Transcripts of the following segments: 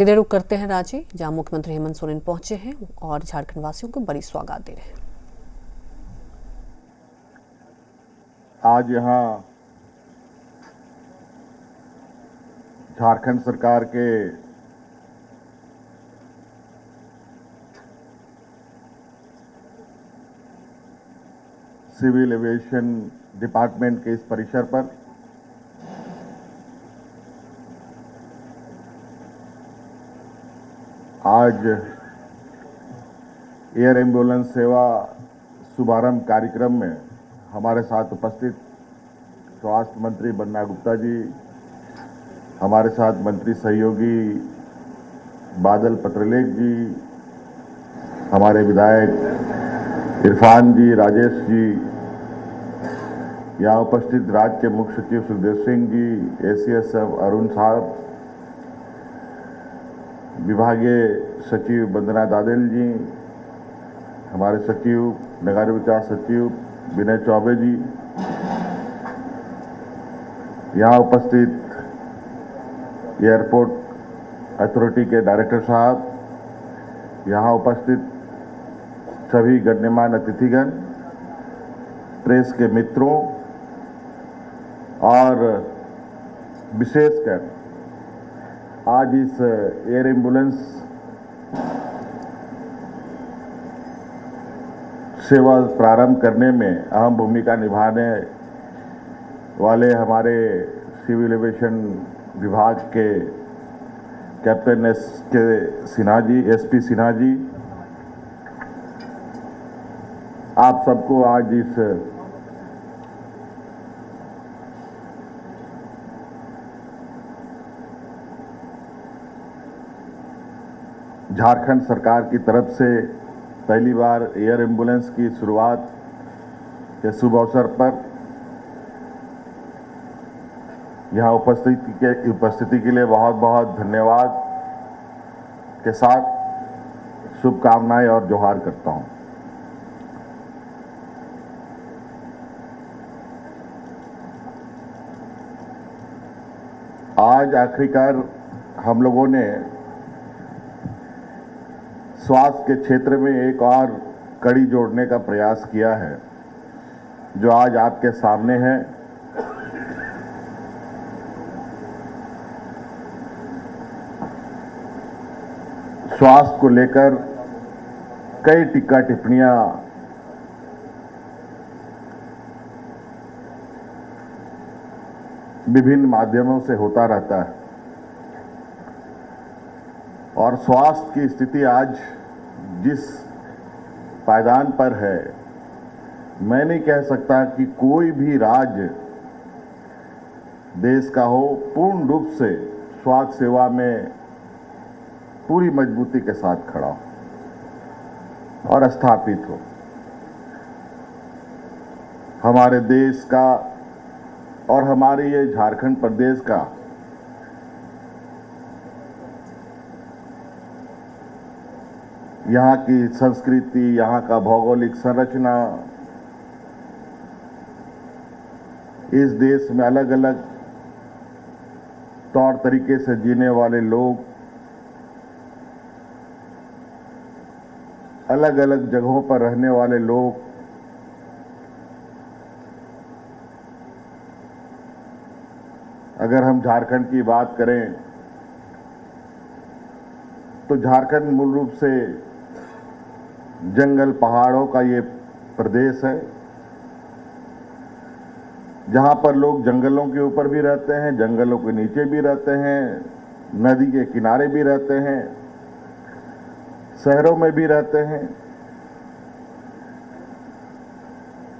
सीधे रुख करते हैं रांची, जहां मुख्यमंत्री हेमंत सोरेन पहुंचे हैं और झारखंड वासियों को बड़ी सौगात दे रहे हैं। आज यहां झारखंड सरकार के सिविल एविएशन डिपार्टमेंट के इस परिसर पर आज एयर एम्बुलेंस सेवा शुभारंभ कार्यक्रम में हमारे साथ उपस्थित स्वास्थ्य मंत्री बन्ना गुप्ता जी, हमारे साथ मंत्री सहयोगी बादल पत्रलेख जी, हमारे विधायक इरफान जी, राजेश जी, यहाँ उपस्थित राज्य के मुख्य सचिव सुखदेव सिंह जी, एसीएसएफ अरुण साहब, विभागीय सचिव वंदना दादेल जी, हमारे सचिव नगर विकास सचिव विनय चौबे जी, यहाँ उपस्थित एयरपोर्ट अथॉरिटी के डायरेक्टर साहब, यहाँ उपस्थित सभी गणमान्य अतिथिगण, प्रेस के मित्रों और विशेषकर आज इस एयर एम्बुलेंस सेवा प्रारंभ करने में अहम भूमिका निभाने वाले हमारे सिविल एविएशन विभाग के कैप्टन एसपी सिन्हा जी, आप सबको आज इस झारखंड सरकार की तरफ से पहली बार एयर एम्बुलेंस की शुरुआत के शुभ अवसर पर यहाँ उपस्थिति के लिए बहुत बहुत धन्यवाद के साथ शुभकामनाएं और जोहार करता हूँ। आज आखिरकार हम लोगों ने स्वास्थ्य के क्षेत्र में एक और कड़ी जोड़ने का प्रयास किया है, जो आज आपके सामने है। स्वास्थ्य को लेकर कई टीका टिप्पणियां विभिन्न माध्यमों से होता रहता है और स्वास्थ्य की स्थिति आज जिस पायदान पर है, मैं नहीं कह सकता कि कोई भी राज्य देश का हो पूर्ण रूप से स्वास्थ्य सेवा में पूरी मजबूती के साथ खड़ा हो और स्थापित हो। हमारे देश का और हमारे ये झारखंड प्रदेश का यहाँ की संस्कृति, यहाँ का भौगोलिक संरचना, इस देश में अलग अलग तौर तरीके से जीने वाले लोग, अलग अलग जगहों पर रहने वाले लोग, अगर हम झारखंड की बात करें तो झारखंड मूल रूप से जंगल पहाड़ों का ये प्रदेश है, जहां पर लोग जंगलों के ऊपर भी रहते हैं, जंगलों के नीचे भी रहते हैं, नदी के किनारे भी रहते हैं, शहरों में भी रहते हैं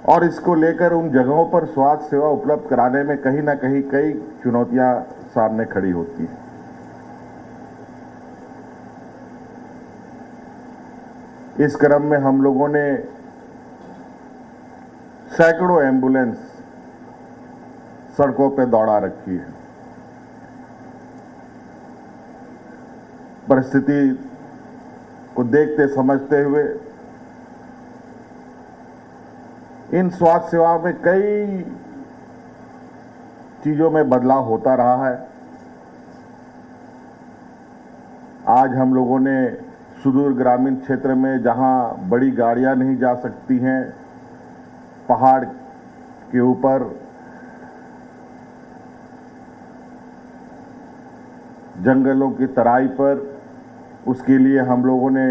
और इसको लेकर उन जगहों पर स्वास्थ्य सेवा उपलब्ध कराने में कहीं ना कहीं कई चुनौतियां सामने खड़ी होती हैं। इस क्रम में हम लोगों ने सैकड़ों एम्बुलेंस सड़कों पर दौड़ा रखी है। परिस्थिति को देखते समझते हुए इन स्वास्थ्य सेवाओं में कई चीजों में बदलाव होता रहा है। आज हम लोगों ने सुदूर ग्रामीण क्षेत्र में जहां बड़ी गाड़ियां नहीं जा सकती हैं, पहाड़ के ऊपर जंगलों की तराई पर, उसके लिए हम लोगों ने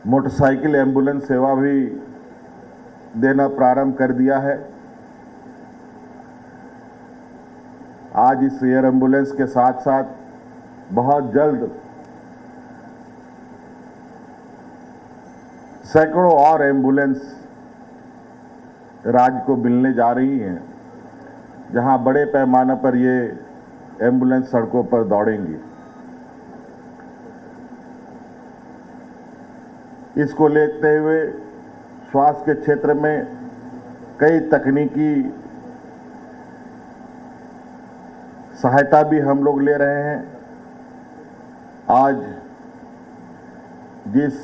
मोटरसाइकिल एम्बुलेंस सेवा भी देना प्रारंभ कर दिया है। आज इस एयर एम्बुलेंस के साथ साथ बहुत जल्द सैकड़ों और एम्बुलेंस राज्य को मिलने जा रही हैं, जहां बड़े पैमाने पर ये एम्बुलेंस सड़कों पर दौड़ेंगी। इसको लेते हुए स्वास्थ्य के क्षेत्र में कई तकनीकी सहायता भी हम लोग ले रहे हैं। आज जिस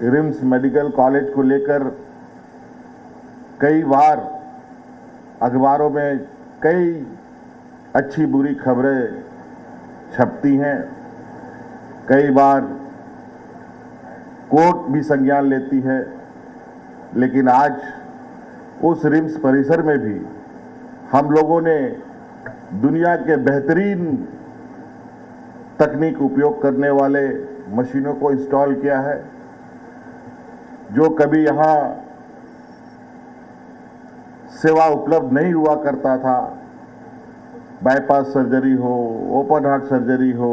रिम्स मेडिकल कॉलेज को लेकर कई बार अखबारों में कई अच्छी बुरी खबरें छपती हैं, कई बार कोर्ट भी संज्ञान लेती है, लेकिन आज उस रिम्स परिसर में भी हम लोगों ने दुनिया के बेहतरीन तकनीक उपयोग करने वाले मशीनों को इंस्टॉल किया है, जो कभी यहां सेवा उपलब्ध नहीं हुआ करता था। बाईपास सर्जरी हो, ओपन हार्ट सर्जरी हो,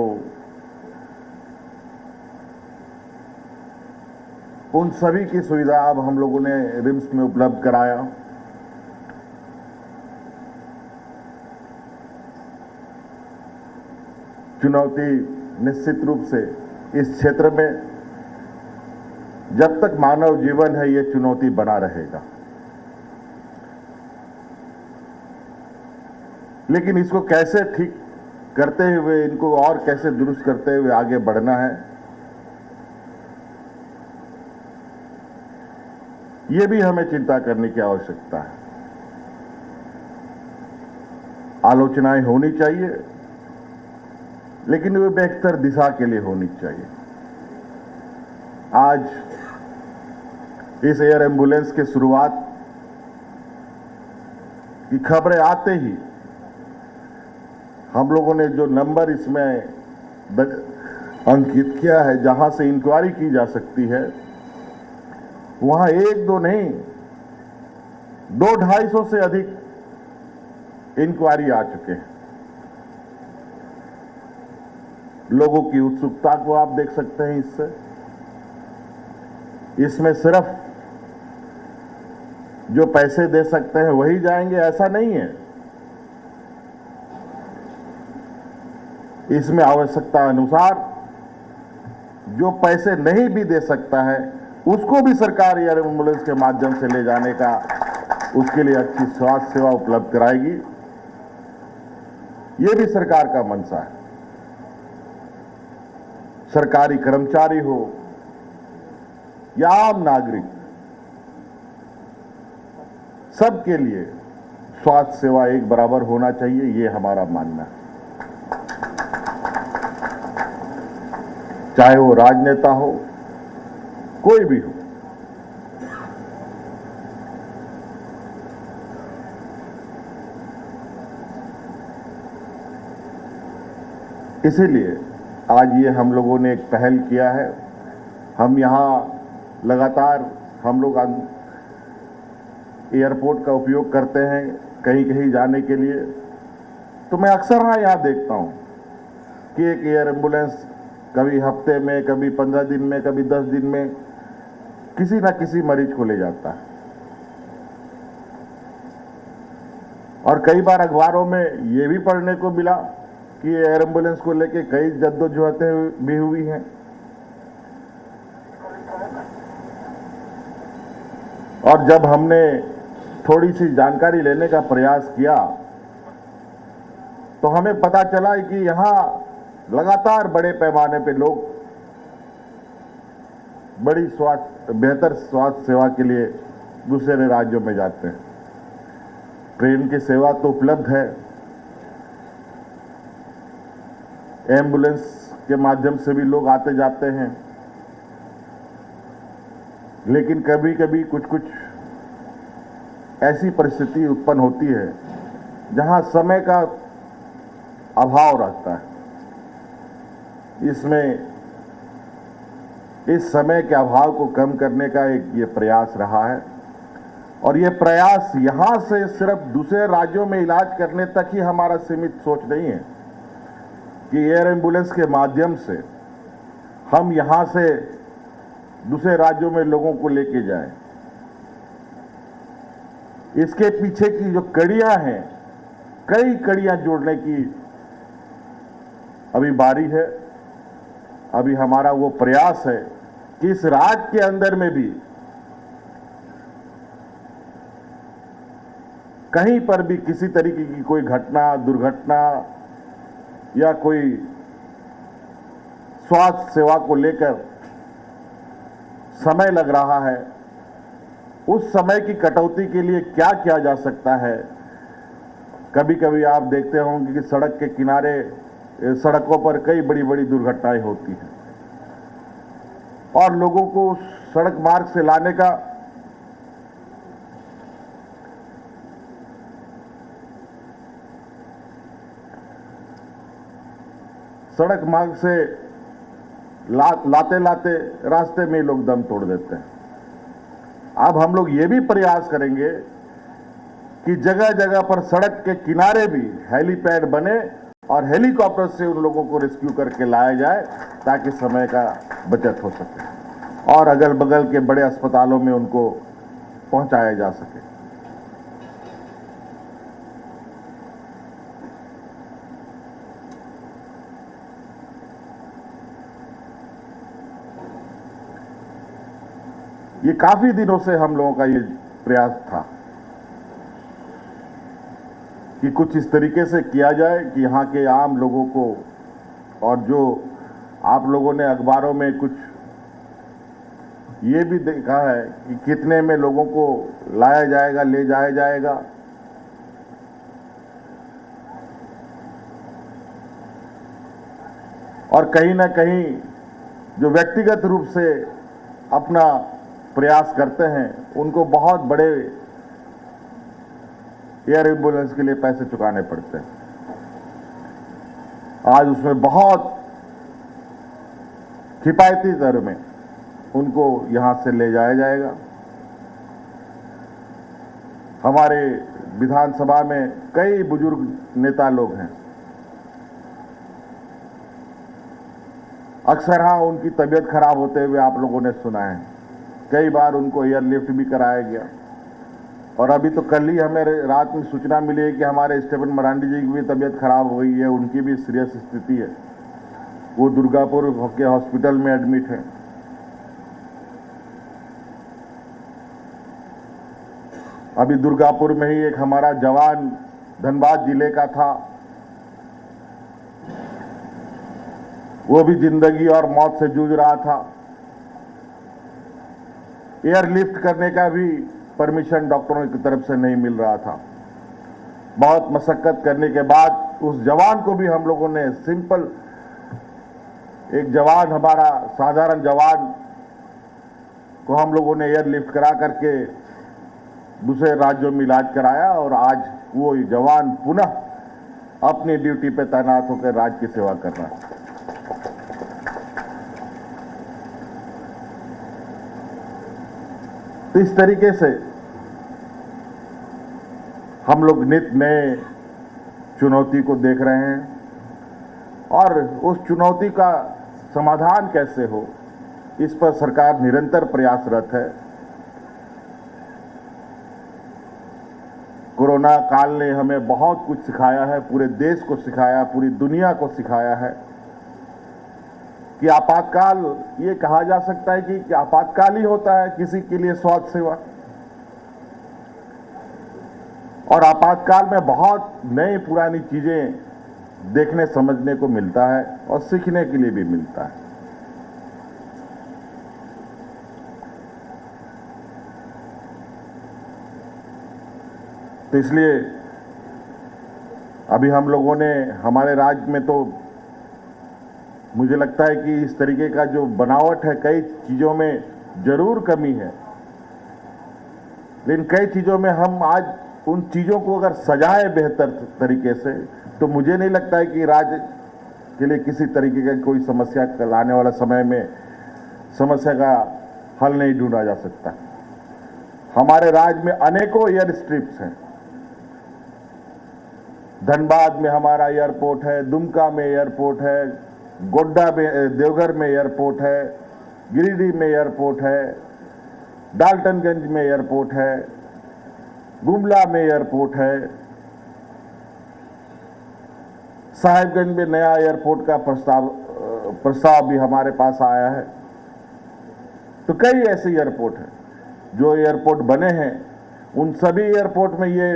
उन सभी की सुविधा अब हम लोगों ने रिम्स में उपलब्ध कराया। चुनौती निश्चित रूप से इस क्षेत्र में जब तक मानव जीवन है, ये चुनौती बना रहेगा, लेकिन इसको कैसे ठीक करते हुए, इनको और कैसे दुरुस्त करते हुए आगे बढ़ना है, ये भी हमें चिंता करने की आवश्यकता है। आलोचनाएं होनी चाहिए, लेकिन वे बेहतर दिशा के लिए होनी चाहिए। आज इस एयर एम्बुलेंस के शुरुआत की खबरें आते ही हम लोगों ने जो नंबर इसमें अंकित किया है, जहां से इंक्वायरी की जा सकती है, वहां एक दो नहीं, 200-250 से अधिक इंक्वायरी आ चुके हैं। लोगों की उत्सुकता को आप देख सकते हैं। इसमें सिर्फ जो पैसे दे सकते हैं वही जाएंगे, ऐसा नहीं है। इसमें आवश्यकता अनुसार जो पैसे नहीं भी दे सकता है, उसको भी सरकार एयर एम्बुलेंस के माध्यम से ले जाने का, उसके लिए अच्छी स्वास्थ्य सेवा उपलब्ध कराएगी। ये भी सरकार का मंशा है। सरकारी कर्मचारी हो या आम नागरिक, सबके लिए स्वास्थ्य सेवा एक बराबर होना चाहिए, ये हमारा मानना है। चाहे वो राजनेता हो, कोई भी हो। इसीलिए आज ये हम लोगों ने एक पहल किया है। हम यहाँ लगातार हम लोग एयरपोर्ट का उपयोग करते हैं कहीं कहीं जाने के लिए, तो मैं अक्सर यहाँ देखता हूँ कि एक एयर एम्बुलेंस कभी हफ्ते में, कभी 15 दिन में, कभी 10 दिन में किसी ना किसी मरीज को ले जाता है। और कई बार अखबारों में ये भी पढ़ने को मिला कि एयर एम्बुलेंस को लेके कई जद्दोजहदें भी हुई हैं। और जब हमने थोड़ी सी जानकारी लेने का प्रयास किया, तो हमें पता चला कि यहां लगातार बड़े पैमाने पे लोग बेहतर स्वास्थ्य सेवा के लिए दूसरे राज्यों में जाते हैं। ट्रेन की सेवा तो उपलब्ध है, एम्बुलेंस के माध्यम से भी लोग आते जाते हैं, लेकिन कभी कभी कुछ कुछ ऐसी परिस्थिति उत्पन्न होती है जहां समय का अभाव रहता है। इस समय के अभाव को कम करने का एक ये प्रयास रहा है, और ये प्रयास यहां से सिर्फ दूसरे राज्यों में इलाज करने तक ही हमारा सीमित सोच नहीं है कि एयर एम्बुलेंस के माध्यम से हम यहां से दूसरे राज्यों में लोगों को लेके जाएं। इसके पीछे की जो कड़ियां हैं, कई कड़ियां जोड़ने की अभी बारी है। अभी हमारा वो प्रयास है कि इस राज्य के अंदर में भी कहीं पर भी किसी तरीके की कोई घटना, दुर्घटना या कोई स्वास्थ्य सेवा को लेकर समय लग रहा है, उस समय की कटौती के लिए क्या किया जा सकता है। कभी कभी आप देखते होंगे कि सड़क के किनारे, सड़कों पर कई बड़ी बड़ी दुर्घटनाएं होती हैं, और लोगों को सड़क मार्ग से लाने का सड़क मार्ग से लाते लाते रास्ते में लोग दम तोड़ देते हैं। अब हम लोग ये भी प्रयास करेंगे कि जगह जगह पर सड़क के किनारे भी हेलीपैड बने और हेलीकॉप्टर से उन लोगों को रेस्क्यू करके लाया जाए, ताकि समय का बचत हो सके और अगल बगल के बड़े अस्पतालों में उनको पहुंचाया जा सके। ये काफी दिनों से हम लोगों का ये प्रयास था कि कुछ इस तरीके से किया जाए कि यहाँ के आम लोगों को, और जो आप लोगों ने अखबारों में कुछ ये भी देखा है कि कितने में लोगों को लाया जाएगा, ले जाया जाएगा, और कहीं ना कहीं जो व्यक्तिगत रूप से अपना प्रयास करते हैं उनको बहुत बड़े एयर एम्बुलेंस के लिए पैसे चुकाने पड़ते हैं। आज उसमें बहुत किफायती दर में उनको यहां से ले जाया जाएगा। हमारे विधानसभा में कई बुजुर्ग नेता लोग हैं, अक्सर हाँ उनकी तबीयत खराब होते हुए आप लोगों ने सुना है, कई बार उनको एयरलिफ्ट भी कराया गया। और अभी तो कल ही हमें रात में सूचना मिली है कि हमारे स्टीफन मरांडी जी की भी तबीयत खराब हो गई है, उनकी भी सीरियस स्थिति है, वो दुर्गापुर के हॉस्पिटल में एडमिट है। अभी दुर्गापुर में ही एक हमारा जवान धनबाद जिले का था, वो भी जिंदगी और मौत से जूझ रहा था। एयरलिफ्ट करने का भी परमिशन डॉक्टरों की तरफ से नहीं मिल रहा था। बहुत मशक्कत करने के बाद उस जवान को भी हम लोगों ने सिंपल, एक जवान, हमारा साधारण जवान को हम लोगों ने एयरलिफ्ट करा करके दूसरे राज्यों में इलाज कराया, और आज वो जवान पुनः अपनी ड्यूटी पे तैनात होकर राज्य की सेवा कर रहा है। तो इस तरीके से हम लोग नित नए चुनौती को देख रहे हैं, और उस चुनौती का समाधान कैसे हो, इस पर सरकार निरंतर प्रयासरत है। कोरोना काल ने हमें बहुत कुछ सिखाया है, पूरे देश को सिखाया, पूरी दुनिया को सिखाया है कि आपातकाल, ये कहा जा सकता है कि आपातकाल ही होता है किसी के लिए स्वास्थ्य सेवा, और आपातकाल में बहुत नई पुरानी चीजें देखने समझने को मिलता है और सीखने के लिए भी मिलता है। तो इसलिए अभी हम लोगों ने, हमारे राज्य में तो मुझे लगता है कि इस तरीके का जो बनावट है कई चीज़ों में जरूर कमी है, लेकिन कई चीज़ों में हम आज उन चीज़ों को अगर सजाएं बेहतर तरीके से, तो मुझे नहीं लगता है कि राज्य के लिए किसी तरीके का कोई समस्या कल आने वाला समय में समस्या का हल नहीं ढूंढा जा सकता। हमारे राज्य में अनेकों एयर स्ट्रिप्स हैं। धनबाद में हमारा एयरपोर्ट है, दुमका में एयरपोर्ट है, गोड्डा में, देवघर में एयरपोर्ट है, गिरिडीह में एयरपोर्ट है, डाल्टनगंज में एयरपोर्ट है, गुमला में एयरपोर्ट है, साहिबगंज में नया एयरपोर्ट का प्रस्ताव भी हमारे पास आया है। तो कई ऐसे एयरपोर्ट हैं जो एयरपोर्ट बने हैं, उन सभी एयरपोर्ट में ये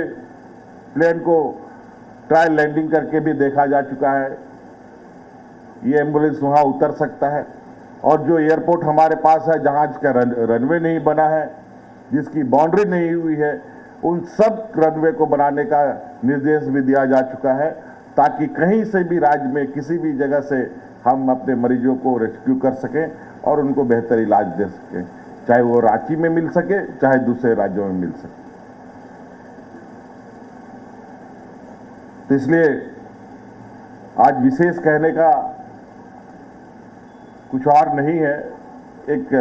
प्लेन को ट्रायल लैंडिंग करके भी देखा जा चुका है। ये एम्बुलेंस वहाँ उतर सकता है। और जो एयरपोर्ट हमारे पास है जहाँ इसका रनवे नहीं बना है, जिसकी बाउंड्री नहीं हुई है, उन सब रनवे को बनाने का निर्देश भी दिया जा चुका है, ताकि कहीं से भी राज्य में किसी भी जगह से हम अपने मरीजों को रेस्क्यू कर सकें और उनको बेहतर इलाज दे सकें, चाहे वो रांची में मिल सके, चाहे दूसरे राज्यों में मिल सके। तो इसलिए आज विशेष कहने का कुछ और नहीं है, एक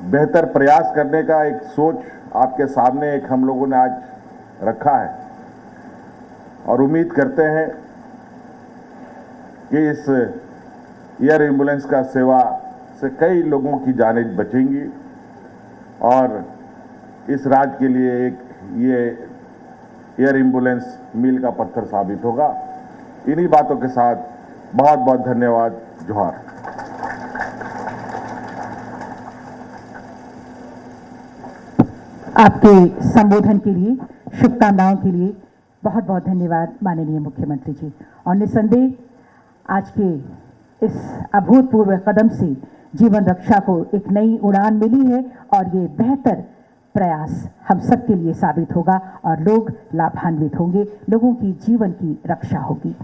बेहतर प्रयास करने का एक सोच आपके सामने एक हम लोगों ने आज रखा है और उम्मीद करते हैं कि इस एयर एम्बुलेंस का सेवा से कई लोगों की जानें बचेंगी और इस राज्य के लिए एक ये एयर एम्बुलेंस मील का पत्थर साबित होगा। इन्हीं बातों के साथ बहुत बहुत धन्यवाद। जोहार। आपके संबोधन के लिए, शुभकामनाओं के लिए बहुत बहुत धन्यवाद माननीय मुख्यमंत्री जी। और निसंदेह आज के इस अभूतपूर्व कदम से जीवन रक्षा को एक नई उड़ान मिली है और ये बेहतर प्रयास हम सबके लिए साबित होगा और लोग लाभान्वित होंगे, लोगों की जीवन की रक्षा होगी।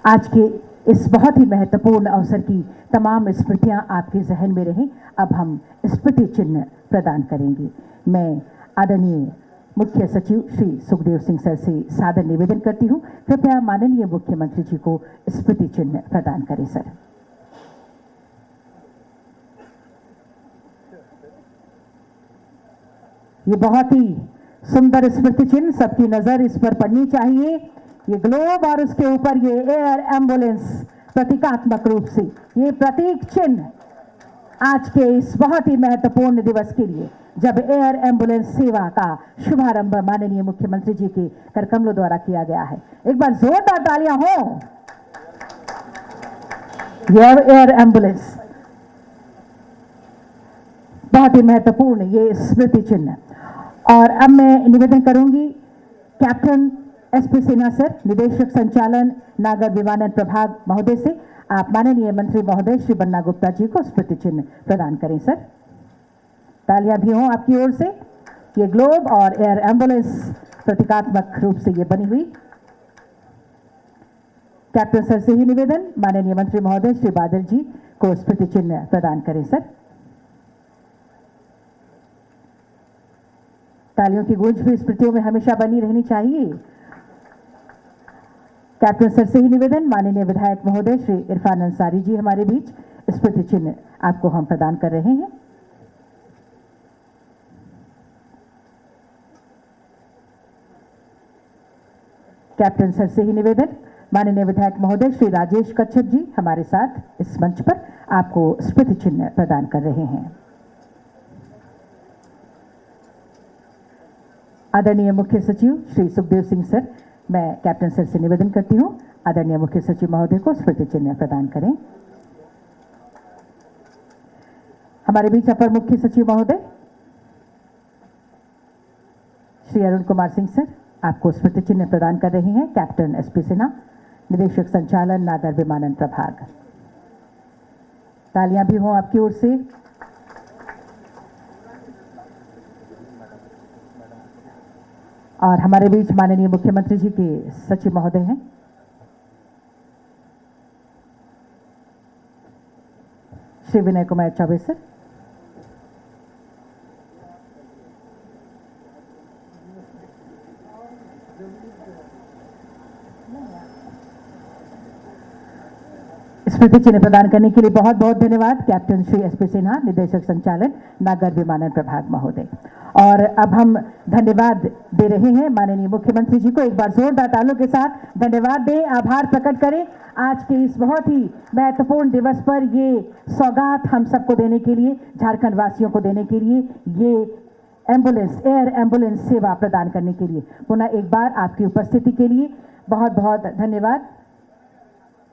आज के इस बहुत ही महत्वपूर्ण अवसर की तमाम स्मृतियां आपके जहन में रहें। अब हम स्मृति चिन्ह प्रदान करेंगे। मैं आदरणीय मुख्य सचिव श्री सुखदेव सिंह सर से सादर निवेदन करती हूं, कृपया माननीय मुख्यमंत्री जी को स्मृति चिन्ह प्रदान करें। सर, ये बहुत ही सुंदर स्मृति चिन्ह, सबकी नजर इस पर पड़नी चाहिए। ये ग्लोब और उसके ऊपर ये एयर एम्बुलेंस प्रतीकात्मक रूप से ये प्रतीक चिन्ह आज के इस बहुत ही महत्वपूर्ण दिवस के लिए, जब एयर एम्बुलेंस सेवा का शुभारंभ माननीय मुख्यमंत्री जी के करकमलों द्वारा किया गया है। एक बार जोरदार तालियां हो। ये एयर एम्बुलेंस बहुत ही महत्वपूर्ण ये स्मृति चिन्ह। और अब मैं निवेदन करूंगी कैप्टन एसपी सिन्हा सर, निदेशक संचालन नागर विमानन प्रभाग महोदय से, आप माननीय मंत्री महोदय श्री बन्ना गुप्ता जी को स्मृति चिन्ह प्रदान करें। सर, तालियां भी हों आपकी ओर से। ये ग्लोब और एयर एम्बुलेंस प्रतीकात्मक रूप से ये बनी हुई। कैप्टन सर से ही निवेदन, माननीय मंत्री महोदय श्री बादल जी को स्मृति चिन्ह प्रदान करें। सर, तालियों की गूंज भी स्मृतियों में हमेशा बनी रहनी चाहिए। कैप्टन सर से ही निवेदन, माननीय विधायक महोदय श्री इरफान अंसारी जी हमारे बीच, स्मृति चिन्ह आपको हम प्रदान कर रहे हैं। कैप्टन सर से ही निवेदन, माननीय विधायक महोदय श्री राजेश कच्छप जी हमारे साथ इस मंच पर आपको स्मृति चिन्ह प्रदान कर रहे हैं। आदरणीय मुख्य सचिव श्री सुखदेव सिंह सर, मैं कैप्टन सर से निवेदन करती हूं, आदरणीय मुख्य सचिव महोदय को स्मृति चिन्ह प्रदान करें। हमारे बीच अपर मुख्य सचिव महोदय श्री अरुण कुमार सिंह सर आपको स्मृति चिन्ह प्रदान कर रहे हैं। कैप्टन एसपी सिन्हा, निदेशक संचालन नागर विमानन प्रभाग, तालियां भी हों आपकी ओर से। और हमारे बीच माननीय मुख्यमंत्री जी के सचिव महोदय हैं, श्री विनय कुमार चौबे सर। स्मृति चिन्ह प्रदान करने के लिए बहुत बहुत धन्यवाद कैप्टन श्री एसपी सिन्हा, निदेशक संचालन नागर विमानन प्रभाग महोदय। और अब हम धन्यवाद दे रहे हैं माननीय मुख्यमंत्री जी को। एक बार जोरदार तालियों के साथ धन्यवाद दें, आभार प्रकट करें आज के इस बहुत ही महत्वपूर्ण दिवस पर ये सौगात हम सबको देने के लिए, झारखंड वासियों को देने के लिए, ये एम्बुलेंस, एयर एम्बुलेंस सेवा प्रदान करने के लिए। पुनः एक बार आपकी उपस्थिति के लिए बहुत बहुत धन्यवाद।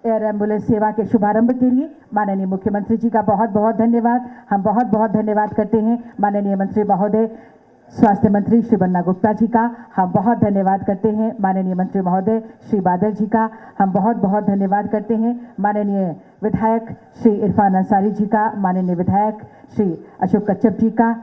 एयर एम्बुलेंस सेवा के शुभारंभ के लिए माननीय मुख्यमंत्री जी का बहुत बहुत धन्यवाद। हम बहुत बहुत धन्यवाद करते हैं माननीय मंत्री महोदय, स्वास्थ्य मंत्री श्री बन्ना गुप्ता जी का हम बहुत धन्यवाद करते हैं। माननीय मंत्री महोदय श्री बादल जी का हम बहुत बहुत धन्यवाद करते हैं। माननीय विधायक श्री इरफान अंसारी जी का, माननीय विधायक श्री अशोक कच्छप जी का,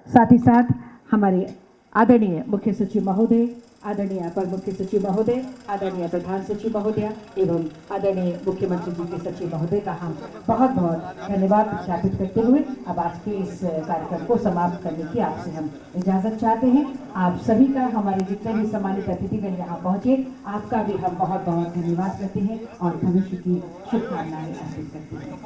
साथ ही साथ हमारे आदरणीय मुख्य सचिव महोदय, आदरणीय अपर मुख्य सचिव महोदय, आदरणीय प्रधान सचिव महोदय एवं आदरणीय मुख्यमंत्री जी के सचिव महोदय का हम बहुत बहुत धन्यवाद ज्ञापित करते हुए अब आज के इस कार्यक्रम को समाप्त करने की आपसे हम इजाजत चाहते हैं। आप सभी का, हमारे जितने भी सम्मानित अतिथिगण यहाँ पहुंचे, आपका भी हम बहुत बहुत धन्यवाद करते हैं और भविष्य की शुभकामनाएं अर्पित करते हैं।